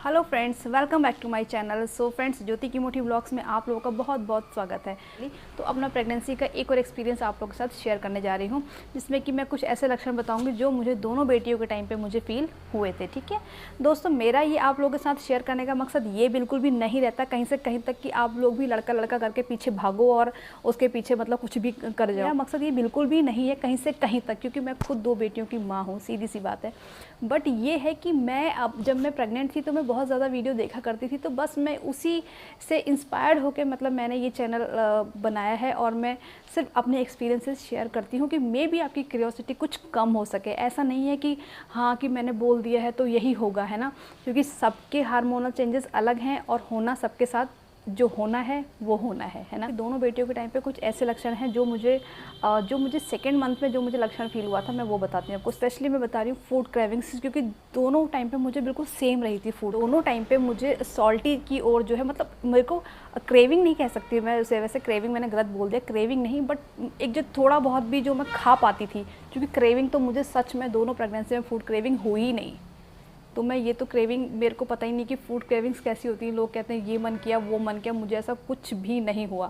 Hello friends, welcome back to my channel. So friends, Jyoti की मोटी blogs में आप लोगों का बहुत बहुत स्वागत है। तो अपना प्रेगनेंसी का एक और एक्सपीरियंस आप लोगों के साथ शेयर करने जा रही हूँ, जिसमें कि मैं कुछ ऐसे लक्षण बताऊंगी जो मुझे दोनों बेटियों के टाइम पे मुझे फील हुए थे। ठीक है दोस्तों, मेरा ये आप लोगों के साथ शेयर करने का मकसद ये बिल्कुल भी नहीं रहता कहीं से कहीं तक कि आप लोग भी लड़का लड़का करके पीछे भागो और उसके पीछे मतलब कुछ भी कर जाओ। मेरा मकसद ये बिल्कुल भी नहीं है कहीं से कहीं तक, क्योंकि मैं खुद दो बेटियों की माँ हूँ, सीधी सी बात है। बट ये है कि मैं अब जब मैं प्रेग्नेंट थी तो मैं बहुत ज़्यादा वीडियो देखा करती थी, तो बस मैं उसी से इंस्पायर्ड होकर मतलब मैंने ये चैनल बनाया है और मैं सिर्फ अपने एक्सपीरियंसेस शेयर करती हूँ कि मे भी आपकी क्यूरियोसिटी कुछ कम हो सके। ऐसा नहीं है कि हाँ कि मैंने बोल दिया है तो यही होगा, है ना, क्योंकि सबके हार्मोनल चेंजेस अलग हैं और होना सबके साथ जो होना है वो होना है ना। दोनों बेटियों के टाइम पे कुछ ऐसे लक्षण हैं जो मुझे सेकेंड मंथ में जो मुझे लक्षण फील हुआ था, मैं वो बताती हूँ आपको। स्पेशली मैं बता रही हूँ फूड क्रेविंग्स, क्योंकि दोनों टाइम पे मुझे बिल्कुल सेम रही थी फूड। दोनों टाइम पे मुझे सॉल्टी की ओर जो है, मतलब मेरे को क्रेविंग नहीं कह सकती मैं उसे, वैसे क्रेविंग मैंने गलत बोल दिया, क्रेविंग नहीं, बट एक जो थोड़ा बहुत भी जो मैं खा पाती थी, क्योंकि क्रेविंग तो मुझे सच में दोनों प्रेगनेंसी में फूड क्रेविंग हुई ही नहीं। तो मैं ये तो क्रेविंग, मेरे को पता ही नहीं कि फूड क्रेविंग्स कैसी होती हैं। लोग कहते हैं ये मन किया वो मन किया, मुझे ऐसा कुछ भी नहीं हुआ।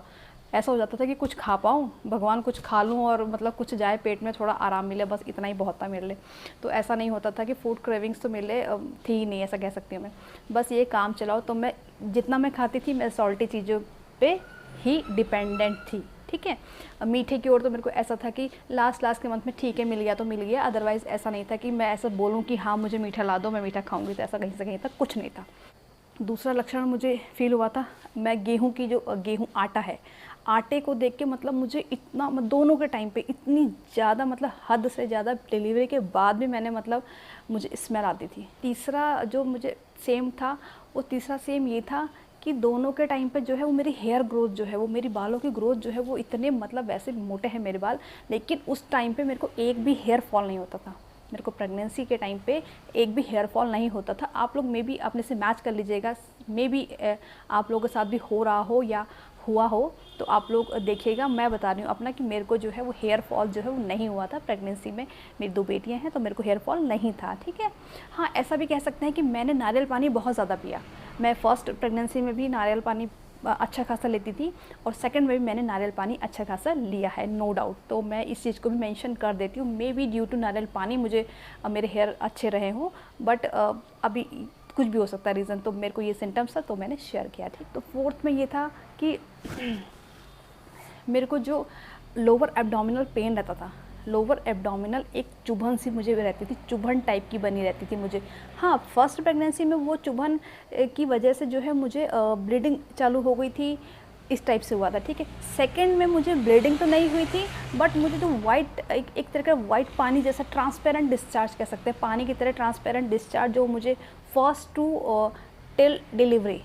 ऐसा हो जाता था कि कुछ खा पाऊँ, भगवान कुछ खा लूँ और मतलब कुछ जाए पेट में, थोड़ा आराम मिले, बस इतना ही बहुत था मेरे लिए। तो ऐसा नहीं होता था कि फूड क्रेविंग्स तो मेरे लिए थी ही नहीं, ऐसा कह सकती हूँ मैं। बस ये काम चलाओ, तो मैं जितना मैं खाती थी मैं सॉल्टी चीज़ों पर ही डिपेंडेंट थी। ठीक है, मीठे की ओर तो मेरे को ऐसा था कि लास्ट के मंथ में ठीक है मिल गया तो मिल गया, अदरवाइज़ ऐसा नहीं था कि मैं ऐसा बोलूँ कि हाँ मुझे मीठा ला दो मैं मीठा खाऊंगी, तो ऐसा कहीं से कहीं तक कुछ नहीं था। दूसरा लक्षण मुझे फील हुआ था, मैं गेहूँ आटा है, आटे को देख के मतलब मुझे इतना, दोनों के टाइम पे इतनी ज़्यादा, मतलब हद से ज़्यादा डिलीवरी के बाद भी मैंने मतलब मुझे स्मेल आती थी। तीसरा जो मुझे सेम था, वो तीसरा सेम ये था कि दोनों के टाइम पे जो है वो मेरी हेयर ग्रोथ जो है, वो मेरी बालों की ग्रोथ जो है वो इतने, मतलब वैसे मोटे हैं मेरे बाल, लेकिन उस टाइम पे मेरे को एक भी हेयर फॉल नहीं होता था। मेरे को प्रेगनेंसी के टाइम पे एक भी हेयर फॉल नहीं होता था। आप लोग मे बी अपने से मैच कर लीजिएगा, मे बी आप लोगों के साथ भी हो रहा हो या हुआ हो, तो आप लोग देखिएगा। मैं बता रही हूँ अपना कि मेरे को जो है वो हेयर फॉल जो है वो नहीं हुआ था प्रेगनेंसी में। मेरी दो बेटियाँ हैं तो मेरे को हेयर फॉल नहीं था। ठीक है, हाँ ऐसा भी कह सकते हैं कि मैंने नारियल पानी बहुत ज़्यादा पिया। मैं फर्स्ट प्रेगनेंसी में भी नारियल पानी अच्छा खासा लेती थी और सेकंड में भी मैंने नारियल पानी अच्छा खासा लिया है, नो डाउट। तो मैं इस चीज़ को भी मेंशन कर देती हूँ, मे बी ड्यू टू नारियल पानी मुझे मेरे हेयर अच्छे रहे हों, बट अभी कुछ भी हो सकता है रीज़न। तो मेरे को ये सिम्टम्स था तो मैंने शेयर किया। ठीक, तो फोर्थ में ये था कि मेरे को जो लोअर एब्डोमिनल पेन रहता था, लोअर एब्डोमिनल एक चुभन सी मुझे रहती थी, चुभन टाइप की बनी रहती थी मुझे। हाँ, फर्स्ट प्रेगनेंसी में वो चुभन की वजह से जो है मुझे ब्लीडिंग चालू हो गई थी, इस टाइप से हुआ था। ठीक है, सेकंड में मुझे ब्लीडिंग तो नहीं हुई थी, बट मुझे जो वाइट एक तरह का वाइट पानी जैसा ट्रांसपेरेंट डिस्चार्ज कह सकते हैं, पानी की तरह ट्रांसपेरेंट डिस्चार्ज जो मुझे फर्स्ट टू टिल डिलीवरी,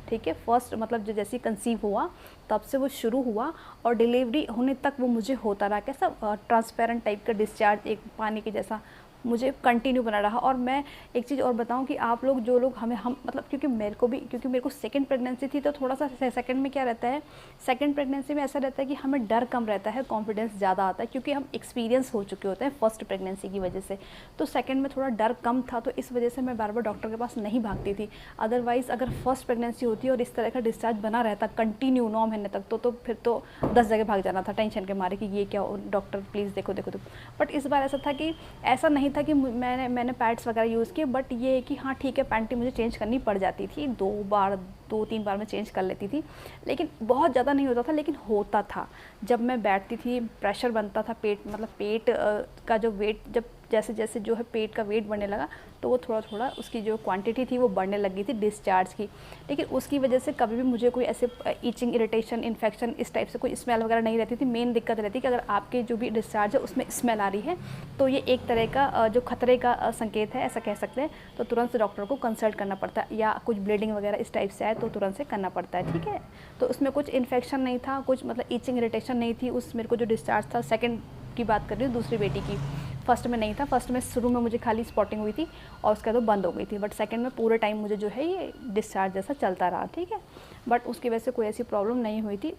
ठीक है, फर्स्ट मतलब जो जैसे कंसीव हुआ तब से वो शुरू हुआ और डिलीवरी होने तक वो मुझे होता रहा। कैसा ट्रांसपेरेंट टाइप का डिस्चार्ज, एक पानी के जैसा मुझे कंटिन्यू बना रहा। और मैं एक चीज़ और बताऊं कि आप लोग जो लोग हम मतलब, क्योंकि मेरे को सेकंड प्रेगनेंसी थी, तो थोड़ा सा सेकंड में क्या रहता है, सेकंड प्रेगनेंसी में ऐसा रहता है कि हमें डर कम रहता है, कॉन्फिडेंस ज़्यादा आता है, क्योंकि हम एक्सपीरियंस हो चुके होते हैं फर्स्ट प्रेगनेंसी की वजह से। तो सेकंड में थोड़ा डर कम था, तो इस वजह से मैं बार बार डॉक्टर के पास नहीं भागती थी। अदरवाइज़ अगर फर्स्ट प्रेगनेंसी होती और इस तरह का डिस्चार्ज बना रहता कंटिन्यू 9 महीने तक, तो फिर तो 10 जगह भाग जाना था टेंशन के मारे कि ये क्या, डॉक्टर प्लीज़ देखो देखो देखो। बट इस बार ऐसा था कि ऐसा नहीं था कि मैंने पैड्स वगैरह यूज़ किए, बट ये है कि हाँ ठीक है, पैंटी मुझे चेंज करनी पड़ जाती थी, 2-3 बार मैं चेंज कर लेती थी, लेकिन बहुत ज़्यादा नहीं होता था, लेकिन होता था। जब मैं बैठती थी प्रेशर बनता था, पेट मतलब पेट का जो वेट, जब जैसे जैसे जो है पेट का वेट बढ़ने लगा, तो वो थोड़ा थोड़ा उसकी जो क्वांटिटी थी वो बढ़ने लगी थी डिस्चार्ज की। लेकिन उसकी वजह से कभी भी मुझे कोई ऐसे ईचिंग, इरिटेशन, इन्फेक्शन इस टाइप से कोई स्मेल वगैरह नहीं रहती थी। मेन दिक्कत रहती कि अगर आपके जो भी डिस्चार्ज है उसमें स्मेल आ रही है, तो ये एक तरह का जो खतरे का संकेत है, ऐसा कह सकते हैं। तो तुरंत से डॉक्टर को कंसल्ट करना पड़ता है, या कुछ ब्लीडिंग वगैरह इस टाइप से आए तो तुरंत से करना पड़ता है। ठीक है, तो उसमें कुछ इन्फेक्शन नहीं था, कुछ मतलब ईचिंग, इरिटेशन नहीं थी उस मेरे को जो डिस्चार्ज था। सेकेंड की बात कर रही हूँ, दूसरी बेटी की। फर्स्ट में नहीं था, फर्स्ट में शुरू में मुझे खाली स्पॉटिंग हुई थी और उसके बाद बंद हो गई थी, बट सेकंड में पूरे टाइम मुझे जो है ये डिस्चार्ज जैसा चलता रहा। ठीक है, बट उसकी वजह से कोई ऐसी प्रॉब्लम नहीं हुई थी।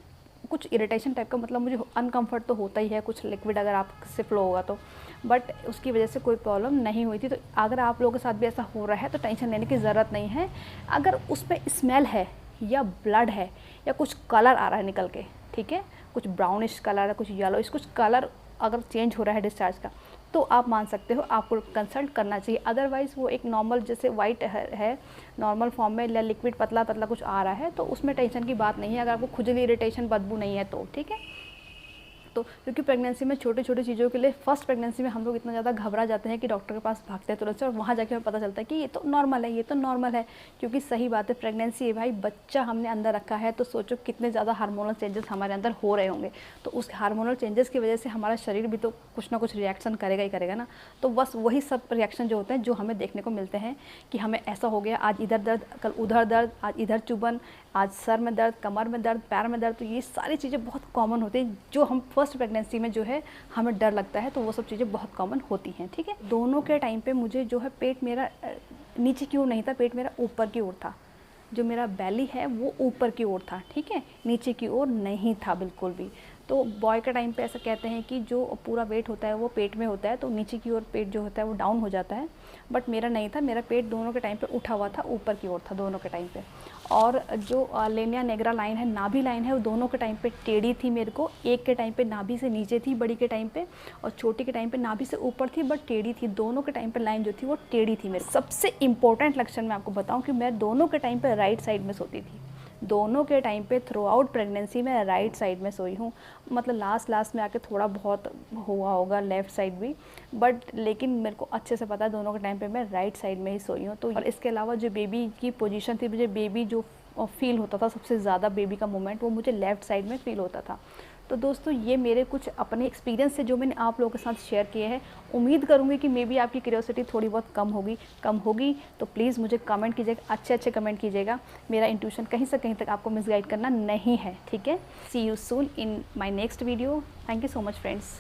कुछ इरिटेशन टाइप का, मतलब मुझे अनकंफर्ट तो होता ही है कुछ लिक्विड अगर आपसे फ्लो होगा तो, बट उसकी वजह से कोई प्रॉब्लम नहीं हुई थी। तो अगर आप लोगों के साथ भी ऐसा हो रहा है तो टेंशन लेने की ज़रूरत नहीं है। अगर उसमें स्मेल है या ब्लड है या कुछ कलर आ रहा है निकल के, ठीक है, कुछ ब्राउनिश कलर है, कुछ येलोइश, कुछ कलर अगर चेंज हो रहा है डिस्चार्ज का, तो आप मान सकते हो आपको कंसल्ट करना चाहिए। अदरवाइज़ वो एक नॉर्मल जैसे वाइट है नॉर्मल फॉर्म में, या लिक्विड पतला पतला कुछ आ रहा है तो उसमें टेंशन की बात नहीं है, अगर आपको खुजली इरिटेशन बदबू नहीं है तो, ठीक है। तो क्योंकि प्रेगनेंसी में छोटी छोटी चीज़ों के लिए फर्स्ट प्रेगनेंसी में हम लोग इतना ज़्यादा घबरा जाते हैं कि डॉक्टर के पास भागते हैं तुरंत से, और वहाँ जाके हमें पता चलता है कि ये तो नॉर्मल है, ये तो नॉर्मल है। क्योंकि सही बात है, प्रेगनेंसी है भाई, बच्चा हमने अंदर रखा है, तो सोचो कितने ज़्यादा हार्मोनल चेंजेस हमारे अंदर हो रहे होंगे। तो उस हार्मोनल चेंजेस की वजह से हमारा शरीर भी तो कुछ ना कुछ रिएक्शन करेगा ही करेगा ना। तो बस वही सब रिएक्शन जो होते हैं जो हमें देखने को मिलते हैं कि हमें ऐसा हो गया, आज इधर दर्द, कल उधर दर्द, आज इधर चुभन, आज सर में दर्द, कमर में दर्द, पैर में दर्द। तो ये सारी चीज़ें बहुत कॉमन होती हैं जो हम फर्स्ट प्रेगनेंसी में जो है हमें डर लगता है, तो वो सब चीज़ें बहुत कॉमन होती हैं, ठीक है। दोनों के टाइम पे मुझे जो है पेट मेरा नीचे की ओर नहीं था, पेट मेरा ऊपर की ओर था। जो मेरा बेली है वो ऊपर की ओर था, ठीक है, नीचे की ओर नहीं था बिल्कुल भी। तो बॉय के टाइम पे ऐसा कहते हैं कि जो पूरा वेट होता है वो पेट में होता है, तो नीचे की ओर पेट जो होता है वो डाउन हो जाता है। बट मेरा नहीं था, मेरा पेट दोनों के टाइम पे उठा हुआ था, ऊपर की ओर था दोनों के टाइम पे। और जो लेनिया नेग्रा लाइन है, नाभि लाइन है, वो दोनों के टाइम पे टेढ़ी थी मेरे को। एक के टाइम पे नाभि से नीचे थी बड़ी के टाइम पे, और छोटी के टाइम पे नाभि से ऊपर थी बट टेढ़ी थी। दोनों के टाइम पे लाइन जो थी वो टेढ़ी थी मेरी। सबसे इंपॉर्टेंट लक्षण मैं आपको बताऊं कि मैं दोनों के टाइम पे राइट साइड में सोती थी। दोनों के टाइम पे थ्रू आउट प्रेगनेंसी में राइट साइड में सोई हूँ। मतलब लास्ट में आके थोड़ा बहुत हुआ होगा लेफ़्ट साइड भी, बट लेकिन मेरे को अच्छे से पता है दोनों के टाइम पे मैं राइट साइड में ही सोई हूँ। तो और इसके अलावा जो बेबी की पोजीशन थी, मुझे बेबी जो फील होता था सबसे ज़्यादा, बेबी का मोमेंट, वो मुझे लेफ़्ट साइड में फ़ील होता था। तो दोस्तों ये मेरे कुछ अपने एक्सपीरियंस से जो मैंने आप लोगों के साथ शेयर किए हैं। उम्मीद करूँगी कि मे बी आपकी क्यूरियोसिटी थोड़ी बहुत कम होगी। तो प्लीज़ मुझे कमेंट कीजिएगा, अच्छे कमेंट कीजिएगा। मेरा इंट्यूशन कहीं से कहीं तक आपको मिसगाइड करना नहीं है, ठीक है। See you soon in my next video. Thank you so much friends.